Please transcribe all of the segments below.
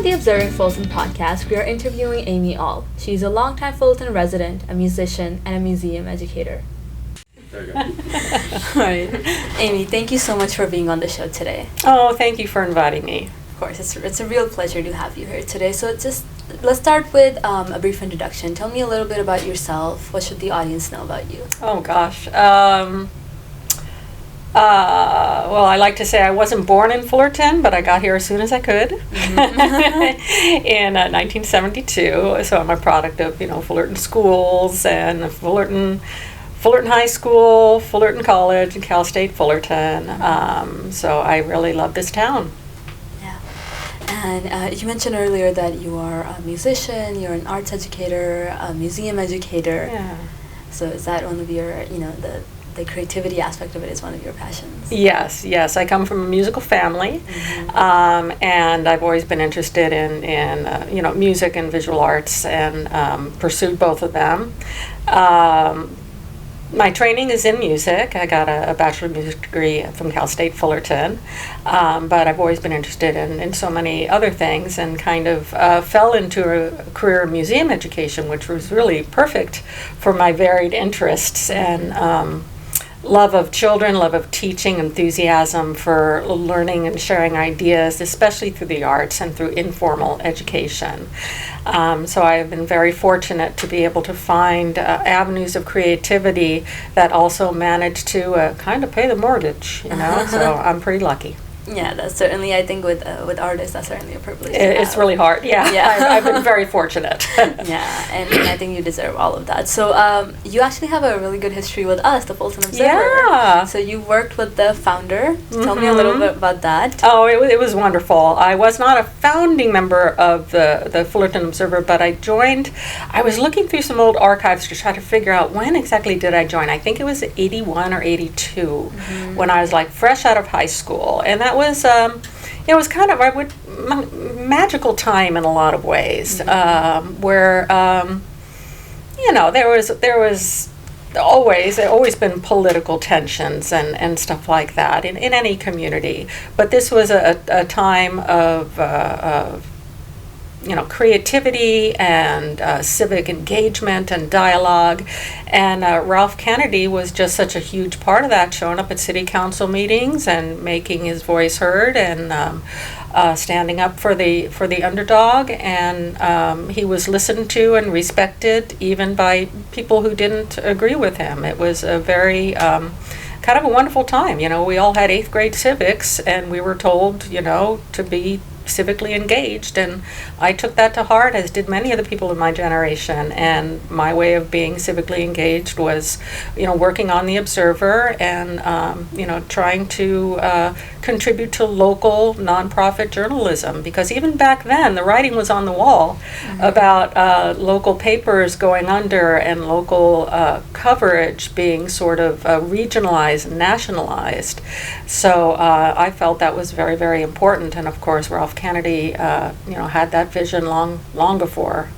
the Observing Fullerton podcast, we are interviewing Aimee Aul. She's a longtime Fullerton resident, a musician, and a museum educator. There you go. All right. Aimee, thank you so much for being on the show today. Oh, thank you for inviting me. Of course, it's a real pleasure to have you here today. So let's start with a brief introduction. Tell me a little bit about yourself. What should the audience know about you? Oh, gosh. Well, I like to say I wasn't born in Fullerton, but I got here as soon as I could in 1972. So I'm a product of, Fullerton schools and Fullerton High School, Fullerton College, and Cal State Fullerton. So I really love this town. Yeah. And you mentioned earlier that you are a musician, you're an arts educator, a museum educator. Yeah. So is that one of your, the creativity aspect of it is one of your passions? Yes. I come from a musical family, and I've always been interested in music and visual arts, and pursued both of them. My training is in music. I got a Bachelor of Music degree from Cal State Fullerton, but I've always been interested in so many other things, and kind of fell into a career in museum education, which was really perfect for my varied interests and love of children, love of teaching, enthusiasm for learning and sharing ideas, especially through the arts and through informal education. So I have been very fortunate to be able to find avenues of creativity that also manage to kind of pay the mortgage, so I'm pretty lucky. Yeah, that's certainly, I think with artists, that's certainly a privilege. It's really hard, yeah. I've been very fortunate. Yeah, and I think you deserve all of that. So you actually have a really good history with us, the Fullerton Observer. Yeah. So you worked with the founder. Tell me a little bit about that. Oh, it was wonderful. I was not a founding member of the Fullerton Observer, but I was looking through some old archives to try to figure out when exactly did I join. I think it was 81 or 82 when I was like fresh out of high school. And that was it was kind of magical time in a lot of ways, where there was always been political tensions and stuff like that in any community, but this was a time of creativity and civic engagement and dialogue. And Ralph Kennedy was just such a huge part of that, showing up at city council meetings and making his voice heard and standing up for the underdog. And he was listened to and respected even by people who didn't agree with him. It was a very kind of a wonderful time. We all had 8th grade civics, and we were told, to be civically engaged, and I took that to heart, as did many of the people in my generation. And my way of being civically engaged was working on the Observer and trying to contribute to local nonprofit journalism, because even back then the writing was on the wall about local papers going under and local coverage being sort of regionalized and nationalized. So I felt that was very, very important. And of course Ralph Kennedy had that vision long before.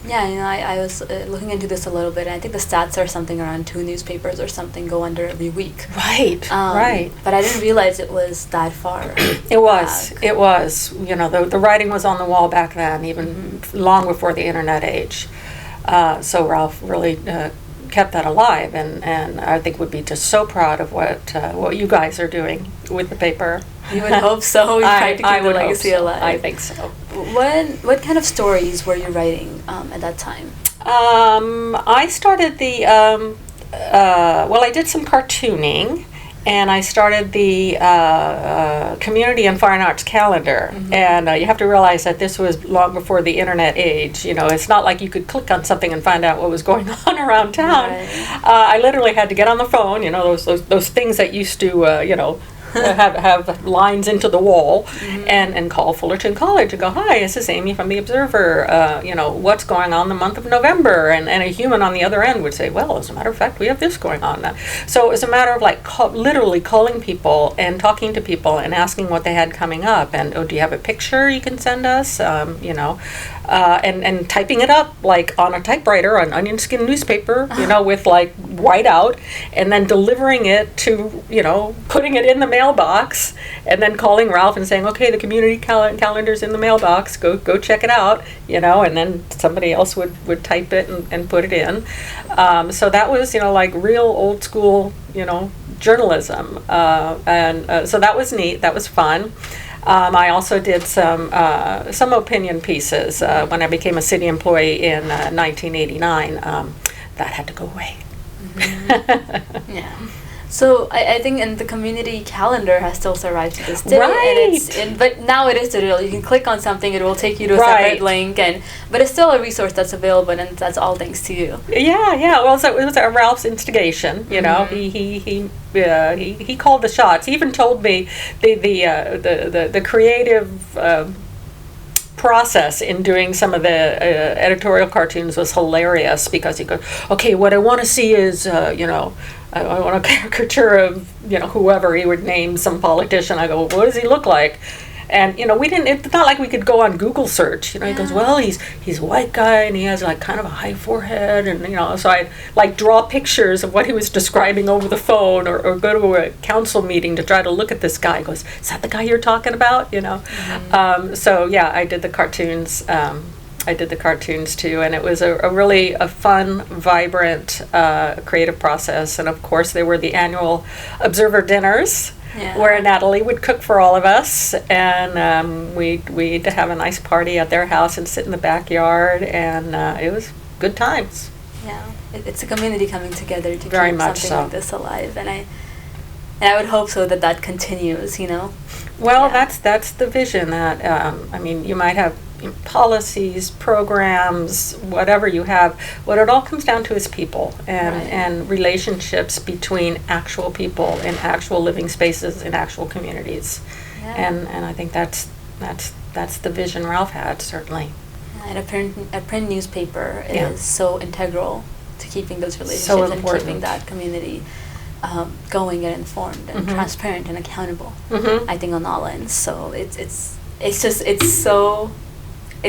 Yeah, I was looking into this a little bit, and I think the stats are something around 2 newspapers or something go under every week. Right. But I didn't realize it was that far. It was. The writing was on the wall back then, even long before the internet age. So Ralph really kept that alive, and I think would be just so proud of what you guys are doing with the paper. You would hope so. We tried to keep the legacy alive. I think so. What kind of stories were you writing at that time? I started I did some cartooning, and I started the Community and Fine Arts Calendar. And you have to realize that this was long before the internet age. It's not like you could click on something and find out what was going on around town. Right. I literally had to get on the phone, those things that used to, have lines into the wall, and call Fullerton College and go, "Hi, this is Aimee from the Observer. What's going on the month of November?" And a human on the other end would say, "Well, as a matter of fact, we have this going on." So it was a matter of literally calling people and talking to people and asking what they had coming up. And, "Oh, do you have a picture you can send us?" And typing it up like on a typewriter on onion skin newspaper, with like white out, and then delivering it to, putting it in the mail mailbox, and then calling Ralph and saying, okay, the community calendar's in the mailbox, go check it out, and then somebody else would type it and put it in. So that was, like real old school, journalism. And so that was neat, that was fun. I also did some opinion pieces when I became a city employee in 1989. That had to go away. Mm-hmm. Yeah. So I think and the community calendar has still survived to this day. Right. And but now it is digital. You can click on something, it will take you to a separate link, but it's still a resource that's available, and that's all thanks to you. Yeah. Well, so it was Ralph's instigation. Mm-hmm. He called the shots. He even told me the creative process in doing some of the editorial cartoons was hilarious, because he goes, okay, what I want to see is I want a caricature of whoever. He would name some politician. I go, well, what does he look like? And we didn't. It's not like we could go on Google search. He goes, well, he's a white guy and he has like kind of a high forehead, and so I like draw pictures of what he was describing over the phone, or go to a council meeting to try to look at this guy. He goes, is that the guy you're talking about? Mm-hmm. So yeah, I did the cartoons. Too, and it was a really fun, vibrant, creative process. And of course, there were the annual Observer dinners, where Natalie would cook for all of us, and we'd have a nice party at their house and sit in the backyard, and it was good times. Yeah, it's a community coming together to Very keep much something so. like this alive, and I would hope so that continues. Well, that's the vision. That you might have policies, programs, whatever you have. What it all comes down to is people and relationships between actual people in actual living spaces in actual communities. Yeah. And I think that's the vision Ralph had, certainly. And a print newspaper is so integral to keepking those relationships and keeping that community going and informed and transparent and accountable. Mm-hmm. I think on all ends. So it's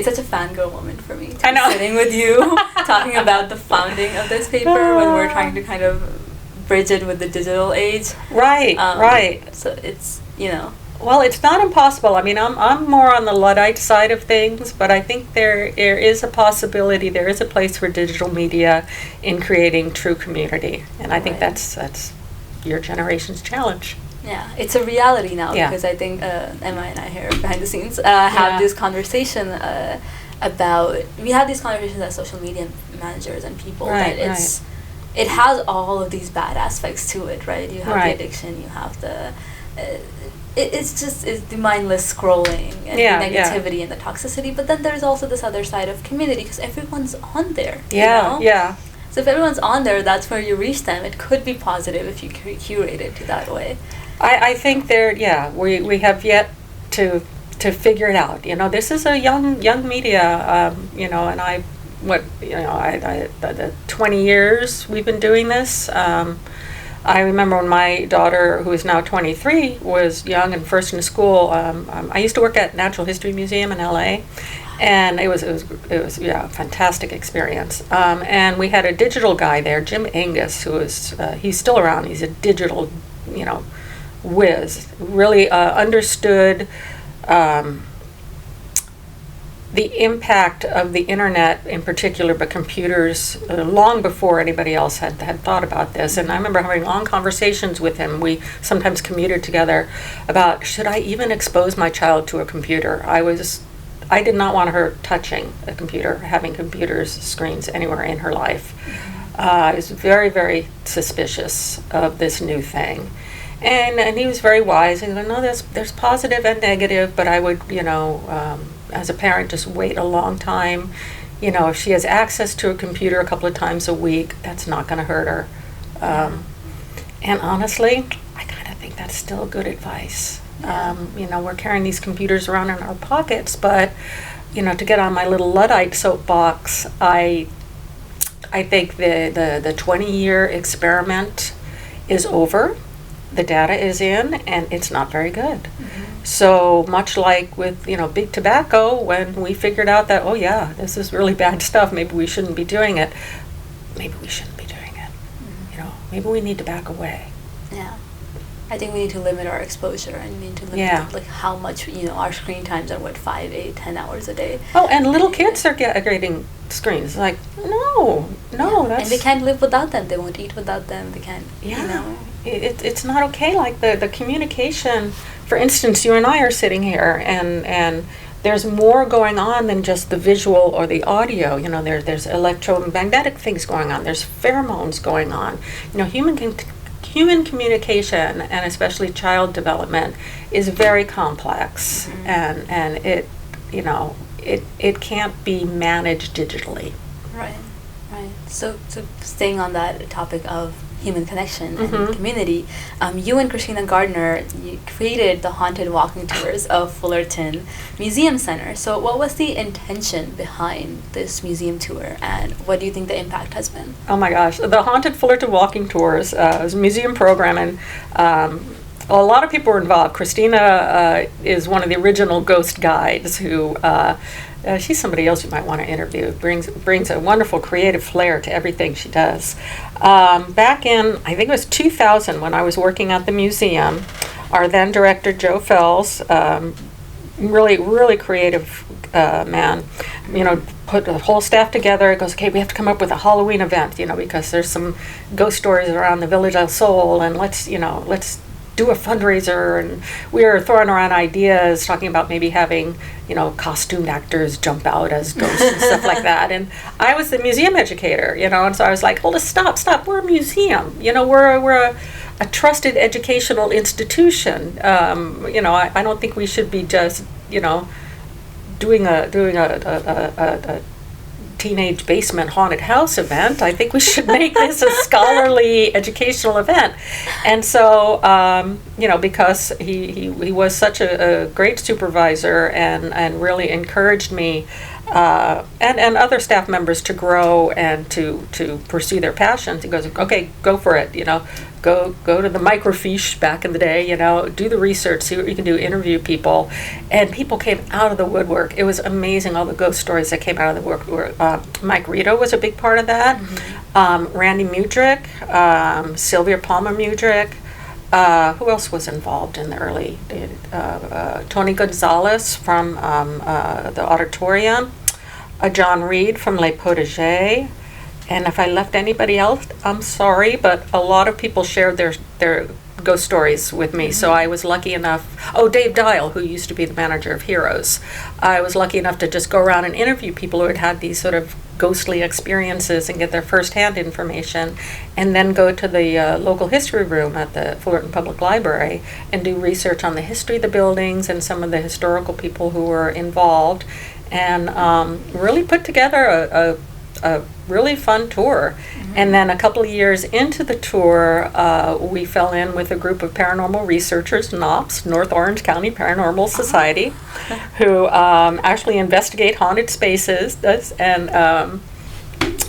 such a fangirl moment for me. I know. Sitting with you, talking about the founding of this paper when we're trying to kind of bridge it with the digital age. Right. So it's Well, it's not impossible. I'm more on the Luddite side of things, but I think there is a possibility. There is a place for digital media in creating true community, and I think that's your generation's challenge. Yeah, it's a reality now, because I think Emma and I here behind the scenes have this conversation we have these conversations as social media managers and people that it has all of these bad aspects to it, right? You have the addiction, you have the it's the mindless scrolling and the negativity and the toxicity, but then there's also this other side of community, because everyone's on there. So if everyone's on there, that's where you reach them. It could be positive if you curate it to that way. I think we have yet to figure it out. This is a young media, and the 20 years we've been doing this. I remember when my daughter, who is now 23, was young and first in school. I used to work at Natural History Museum in LA, and it was a fantastic experience. And we had a digital guy there, Jim Angus, who is he's still around. He's a digital, whiz. Really understood the impact of the internet in particular, but computers, long before anybody else had thought about this. And I remember having long conversations with him. We sometimes commuted together about, should I even expose my child to a computer? I did not want her touching a computer, having computers, screens anywhere in her life. I was very, very suspicious of this new thing. And he was very wise. He said, no, there's positive and negative, but I would, as a parent, just wait a long time. If she has access to a computer a couple of times a week, that's not going to hurt her. And honestly, I kind of think that's still good advice. We're carrying these computers around in our pockets, but, to get on my little Luddite soapbox, I think the 20-year experiment is over. The data is in, and it's not very good. Mm-hmm. So much like with, big tobacco, when we figured out that, this is really bad stuff, maybe we shouldn't be doing it. Maybe we shouldn't be doing it. Mm-hmm. Maybe we need to back away. Yeah. I think we need to limit our exposure, and we need to limit like how much, our screen times are 5, 8, 10 hours a day. Oh, and little kids are getting screens. Like, no, that's... And they can't live without them. They won't eat without them. They can't, It's not okay. Like the communication, for instance, you and I are sitting here, and there's more going on than just the visual or the audio. There's electromagnetic things going on. There's pheromones going on. Human communication, and especially child development, is very complex, and it can't be managed digitally. Right. So staying on that topic of human connection and community, you and Christina Gardner, you created the Haunted Walking Tours of Fullerton Museum Center. So what was the intention behind this museum tour, and what do you think the impact has been? Oh my gosh, the Haunted Fullerton Walking Tours is a museum program, and a lot of people were involved. Christina is one of the original ghost guides who... she's somebody else you might want to interview. Brings a wonderful creative flair to everything she does. Back in, I think it was 2000, when I was working at the museum, our then director, Joe Fells, really, really creative man, put the whole staff together. It goes, okay, we have to come up with a Halloween event, because there's some ghost stories around the Village del Sol, and let's do a fundraiser. And we were throwing around ideas, talking about maybe having, costumed actors jump out as ghosts and stuff like that. And I was the museum educator, and so I was like, hold us, stop. We're a museum. We're a trusted educational institution. I don't think we should be just, doing a teenage basement haunted house event. I think we should make this a scholarly educational event. And so, because he was such a great supervisor and really encouraged me and other staff members to grow and to pursue their passions, he goes, okay, go for it, Go to the microfiche back in the day, do the research, see what you can do, interview people. And people came out of the woodwork. It was amazing, all the ghost stories that came out of the woodwork. Mike Rito was a big part of that. Randy Mudrick, Sylvia Palmer Mudrick. Who else was involved in the early? Tony Gonzalez from the Auditorium. John Reed from Les Potager. And if I left anybody else, I'm sorry, but a lot of people shared their ghost stories with me. So I was lucky enough. Oh, Dave Dial, who used to be the manager of Heroes. I was lucky enough to just go around and interview people who had these sort of ghostly experiences and get their firsthand information, and then go to the local history room at the Fullerton Public Library and do research on the history of the buildings and some of the historical people who were involved, and really put together a really fun tour. And then a couple of years into the tour, we fell in with a group of paranormal researchers, NOPS, North Orange County Paranormal Society, who actually investigate haunted spaces. And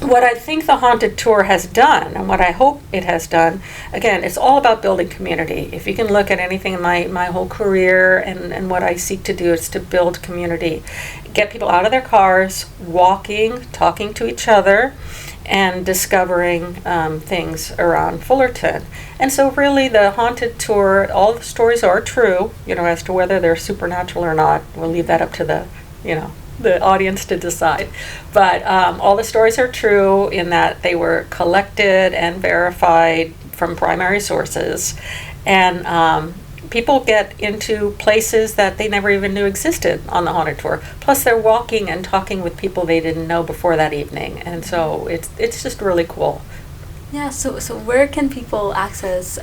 what I think the haunted tour has done, and what I hope it has done, again, it's all about building community. If you can look at anything in my whole career and what I seek to do, is to build community. Get people out of their cars, walking, talking to each other, and discovering things around Fullerton. And so really the haunted tour, all the stories are true, as to whether they're supernatural or not. We'll leave that up to the audience to decide. But all the stories are true in that they were collected and verified from primary sources. And people get into places that they never even knew existed on the haunted tour. Plus they're walking and talking with people they didn't know before that evening. And so it's just really cool. Yeah, so where can people access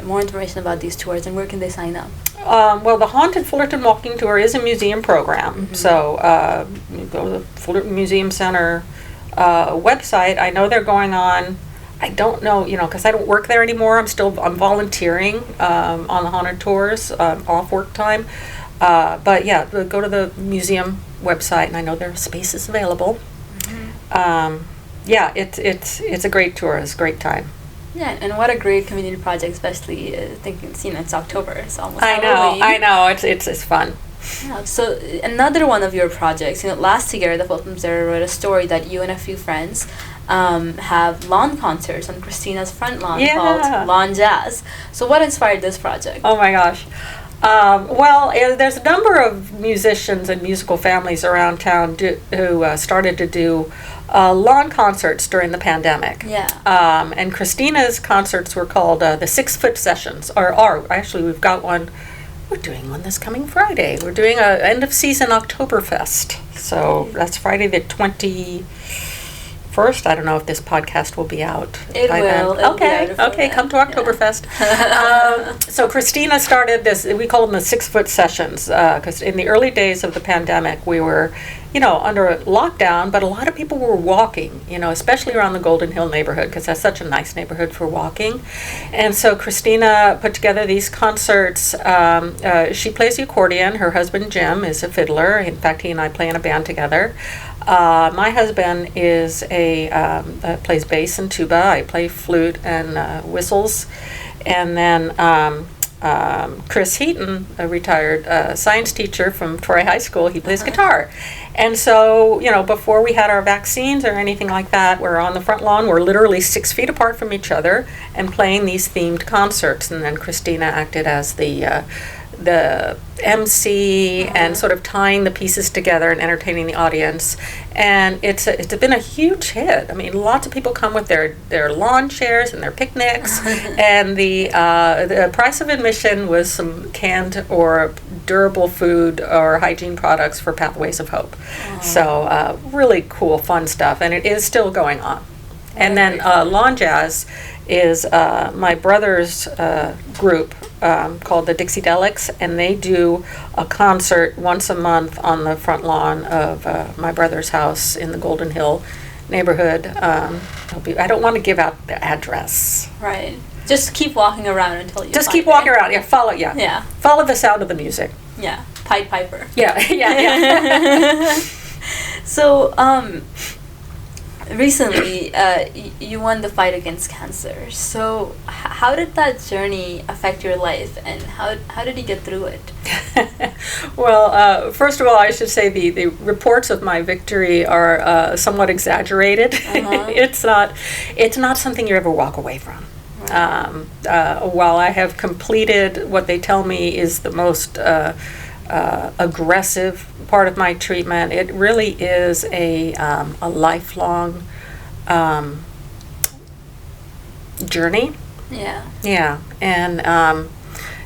more information about these tours, and where can they sign up? Well, the Haunted Fullerton Walking Tour is a museum program. So you go to the Fullerton Museum Center website. I know they're going on, I don't know, because I don't work there anymore. I'm volunteering on the haunted tours, off work time. But yeah, go to the museum website, and I know there are spaces available. Yeah, it's a great tour. It's a great time. Yeah, and what a great community project, especially thinking it's October. It's almost Halloween. I know. It's fun. Yeah, so another one of your projects, last year the Fullerton Observer wrote a story that you and a few friends have lawn concerts on Christina's front lawn called Lawn Jazz. So what inspired this project? Oh my gosh. There's a number of musicians and musical families around town who started to do lawn concerts during the pandemic. Yeah. And Christina's concerts were called the 6 Foot Sessions, actually we've got one. We're doing one this coming Friday. We're doing a end of season Oktoberfest. So that's Friday the 21st. I don't know if this podcast will be out. It will. Okay, come to Oktoberfest. So Christina started this, we call them the 6 Foot Sessions, because in the early days of the pandemic, we were, under lockdown, but a lot of people were walking, especially around the Golden Hill neighborhood, because that's such a nice neighborhood for walking. And so Christina put together these concerts. She plays the accordion. Her husband, Jim, is a fiddler. In fact, he and I play in a band together. My husband is plays bass and tuba. I play flute and whistles. And then Chris Heaton, a retired science teacher from Troy High School, he plays guitar. And so, before we had our vaccines or anything like that, we're on the front lawn. We're literally 6 feet apart from each other and playing these themed concerts. And then Christina acted as the MC and sort of tying the pieces together and entertaining the audience. And it's been a huge hit. I mean, lots of people come with their lawn chairs and their picnics. And the price of admission was some canned or durable food or hygiene products for Pathways of Hope. So really cool, fun stuff. And it is still going on. And then Lawn Jazz is my brother's group called the Dixie-Delics, and they do a concert once a month on the front lawn of my brother's house in the Golden Hill neighborhood. I don't want to give out the address. Right. Just keep walking around until you Just keep walking around. Yeah, follow. Yeah. Follow the sound of the music. Yeah. Pied Piper. Yeah. So, recently, you won the fight against cancer. So, how did that journey affect your life, and how did you get through it? Well, first of all, I should say the reports of my victory are somewhat exaggerated. It's not something you ever walk away from. Right. While I have completed what they tell me is the most aggressive part of my treatment, it really is a lifelong journey. Yeah, and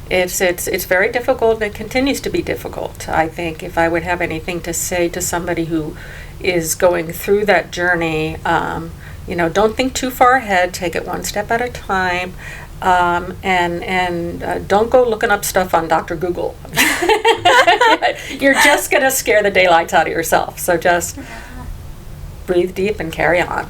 it's very difficult, and it continues to be difficult. I think if I would have anything to say to somebody who is going through that journey, don't think too far ahead. Take it one step at a time. And don't go looking up stuff on Dr. Google. You're just going to scare the daylights out of yourself. So just breathe deep and carry on.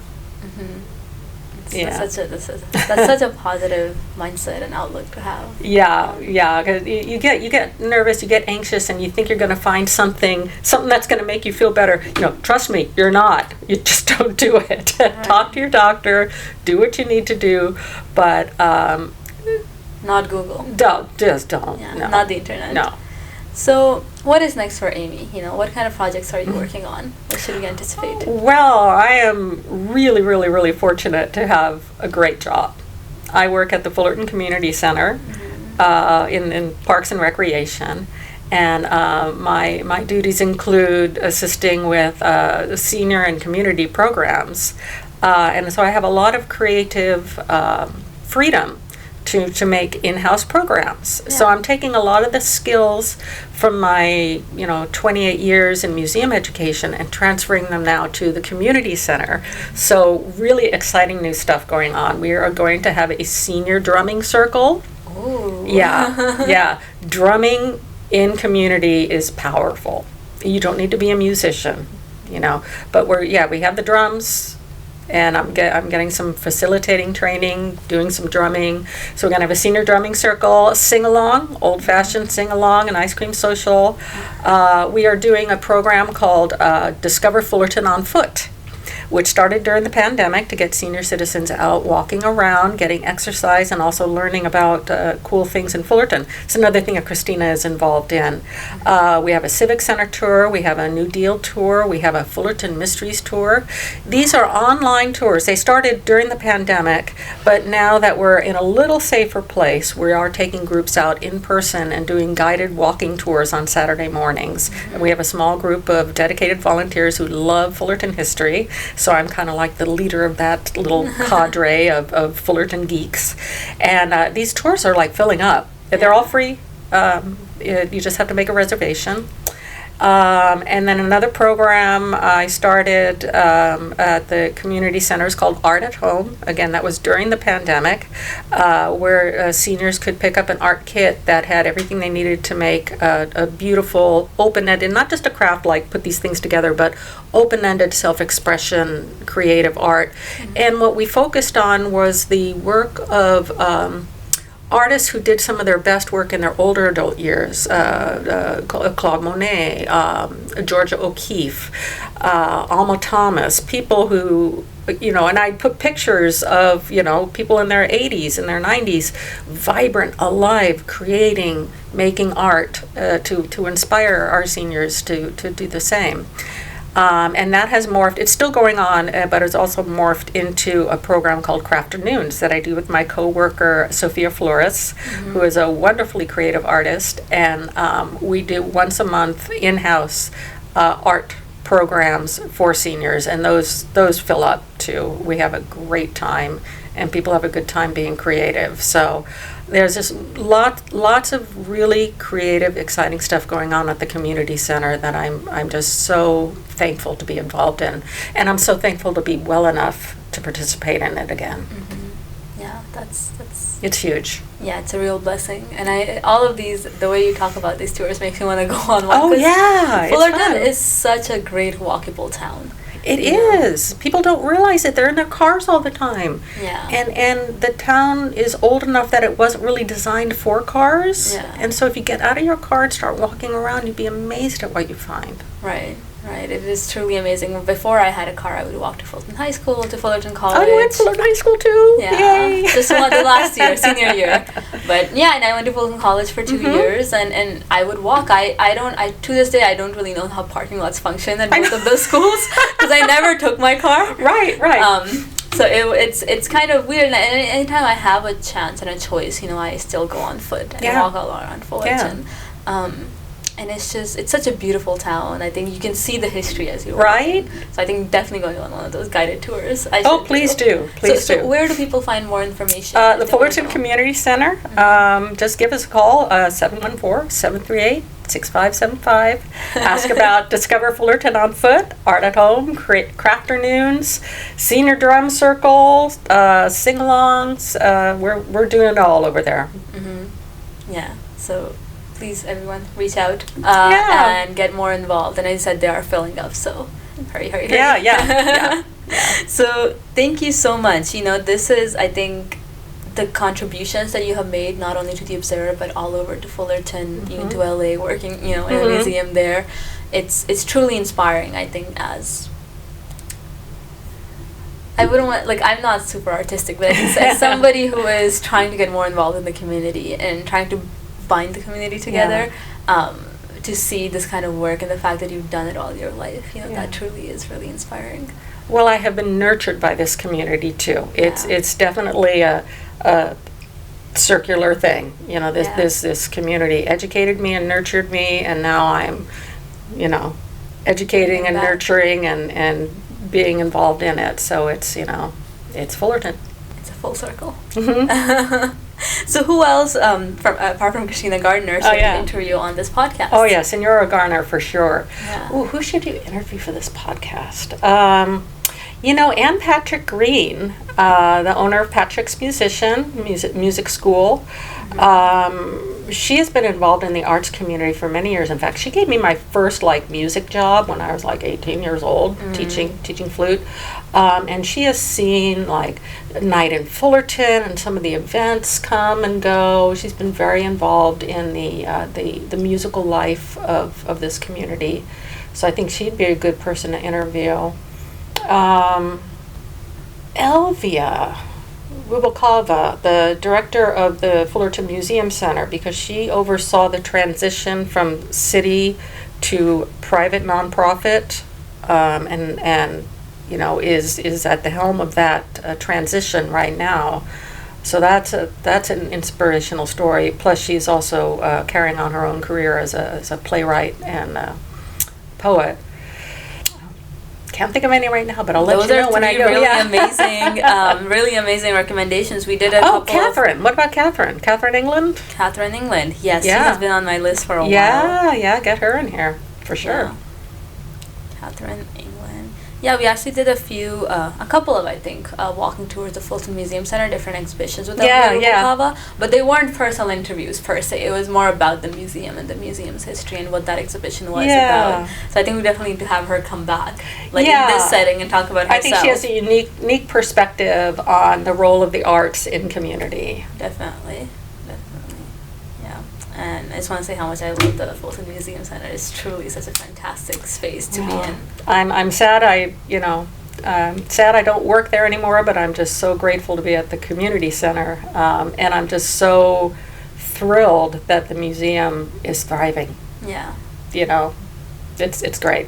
That's such a positive mindset and outlook to have. Yeah, because you get nervous, you get anxious, and you think you're going to find something that's going to make you feel better. Trust me, you're not. You just don't do it. Right. Talk to your doctor, do what you need to do, but not Google. Just don't. Yeah, no. Not the internet. No. So, what is next for Aimee? What kind of projects are you working on? What should we anticipate? Well, I am really, really, really fortunate to have a great job. I work at the Fullerton Community Center in Parks and Recreation, and my duties include assisting with senior and community programs, and so I have a lot of creative freedom to make in-house programs. Yeah. So I'm taking a lot of the skills from my 28 years in museum education and transferring them now to the community center. So really exciting new stuff going on. We are going to have a senior drumming circle. Ooh. Yeah. Drumming in community is powerful. You don't need to be a musician, but we have the drums. And I'm getting some facilitating training, doing some drumming. So we're going to have a senior drumming circle, sing-along, old-fashioned sing-along, an ice cream social. We are doing a program called Discover Fullerton on Foot, which started during the pandemic to get senior citizens out walking around, getting exercise, and also learning about cool things in Fullerton. It's another thing that Christina is involved in. We have a Civic Center tour, we have a New Deal tour, we have a Fullerton Mysteries tour. These are online tours. They started during the pandemic, but now that we're in a little safer place, we are taking groups out in person and doing guided walking tours on Saturday mornings. And we have a small group of dedicated volunteers who love Fullerton history, so I'm kind of like the leader of that little cadre of Fullerton geeks. And these tours are like filling up. They're all free. You just have to make a reservation. And then another program I started at the community centers called Art at Home. Again, that was during the pandemic, where seniors could pick up an art kit that had everything they needed to make a beautiful, open-ended, not just a craft like put these things together, but open-ended self-expression, creative art. And what we focused on was the work of artists who did some of their best work in their older adult years, Claude Monet, Georgia O'Keeffe, Alma Thomas, people who, and I put pictures of, people in their 80s and their 90s, vibrant, alive, creating, making art to inspire our seniors to do the same. And that has morphed, it's still going on, but it's also morphed into a program called Crafternoons that I do with my co-worker, Sophia Flores, who is a wonderfully creative artist. And we do once a month in-house art programs for seniors, and those fill up too. We have a great time, and people have a good time being creative. So there's just lots of really creative, exciting stuff going on at the community center that I'm just so thankful to be involved in, and I'm so thankful to be well enough to participate in it again. Yeah, that's it's huge. Yeah, it's a real blessing, and all of these, the way you talk about these tours makes me want to go on one. Oh yeah, Fullerton is such a great walkable town. It is. People don't realize it. They're in their cars all the time. Yeah. And the town is old enough that it wasn't really designed for cars. Yeah. And so if you get out of your car and start walking around, you'd be amazed at what you find. Right. It is truly amazing. Before I had a car, I would walk to Fullerton High School, to Fullerton College. Oh, you went to Fullerton High School too? Yeah. Yay. Just the last year, senior year. But yeah, and I went to Fullerton College for 2 years, and I would walk. I to this day, I don't really know how parking lots function at both of those schools, because I never took my car. Right. So it's kind of weird, and anytime I have a chance and a choice, I still go on foot and walk all around Fullerton. And it's such a beautiful town. I think you can see the history as you walk. Right. So I think definitely going on one of those guided tours. Please do. So where do people find more information? The Fullerton Community Center. Just give us a call, 714-738-6575. Ask about Discover Fullerton on Foot, Art at Home, Crafternoons, Senior Drum Circle, sing-alongs. We're doing it all over there. Yeah. So please, everyone, reach out and get more involved. And as I said, they are filling up, so hurry. Yeah. So thank you so much. This is, I think, the contributions that you have made, not only to the Observer, but all over to Fullerton, even to LA, working, in a museum there. It's truly inspiring, I think, as I wouldn't want, I'm not super artistic, but as somebody who is trying to get more involved in the community and trying to bind the community together, to see this kind of work and the fact that you've done it all your life, that truly is really inspiring. Well, I have been nurtured by this community too. It's definitely a circular thing. This community educated me and nurtured me, and now I'm, educating and nurturing and being involved in it. So it's Fullerton. It's a full circle. So who else, apart from Christina Gardner, should we interview on this podcast? Oh, yes, and you're a Garner for sure. Yeah. Ooh, who should you interview for this podcast? Ann Patrick Green, the owner of Patrick's Music School. She has been involved in the arts community for many years. In fact, she gave me my first music job when I was 18 years old, teaching flute. And she has seen Night in Fullerton and some of the events come and go. She's been very involved in the musical life of this community. So I think she'd be a good person to interview. Elvia Rubalcava, the director of the Fullerton Museum Center, because she oversaw the transition from city to private nonprofit, and you know, is at the helm of that transition right now. So that's an inspirational story. Plus, she's also carrying on her own career as a playwright and poet. Can't think of any right now, but I'll let you know when I go. Really amazing recommendations. We did a couple. Oh, Catherine. What about Catherine? Catherine England? Catherine England. Yes, she has been on my list for a while. Yeah, get her in here for sure. Yeah. Catherine England. Yeah, we actually did a couple of, I think, walking tours of Fullerton Museum Center, different exhibitions with Rubalcava, but they weren't personal interviews per se. It was more about the museum and the museum's history and what that exhibition was about. So I think we definitely need to have her come back, in this setting, and talk about herself. I think she has a unique perspective on the role of the arts in community. Definitely. And I just want to say how much I love the Fullerton Museum Center. It's truly such a fantastic space to be in. I'm sad sad I don't work there anymore, but I'm just so grateful to be at the community center, and I'm just so thrilled that the museum is thriving. Yeah. You know, it's great.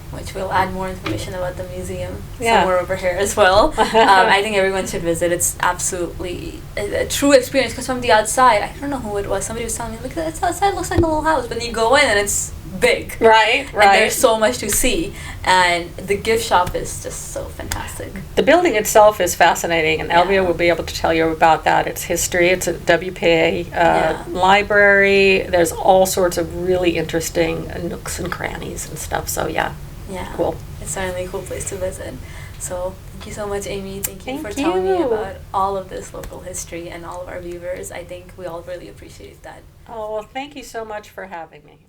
Which we'll add more information about the museum somewhere over here as well. I think everyone should visit. It's absolutely a true experience, because from the outside, I don't know who it was, somebody was telling me, look, this outside looks like a little house, but then you go in and it's big. Right. And there's so much to see. And the gift shop is just so fantastic. The building itself is fascinating, and Elvia will be able to tell you about that. Its history. It's a WPA library. There's all sorts of really interesting nooks and crannies and stuff. So yeah, cool. It's certainly a cool place to visit. So thank you so much, Aimee. Thank you for telling me about all of this local history and all of our viewers. I think we all really appreciate that. Oh, well, thank you so much for having me.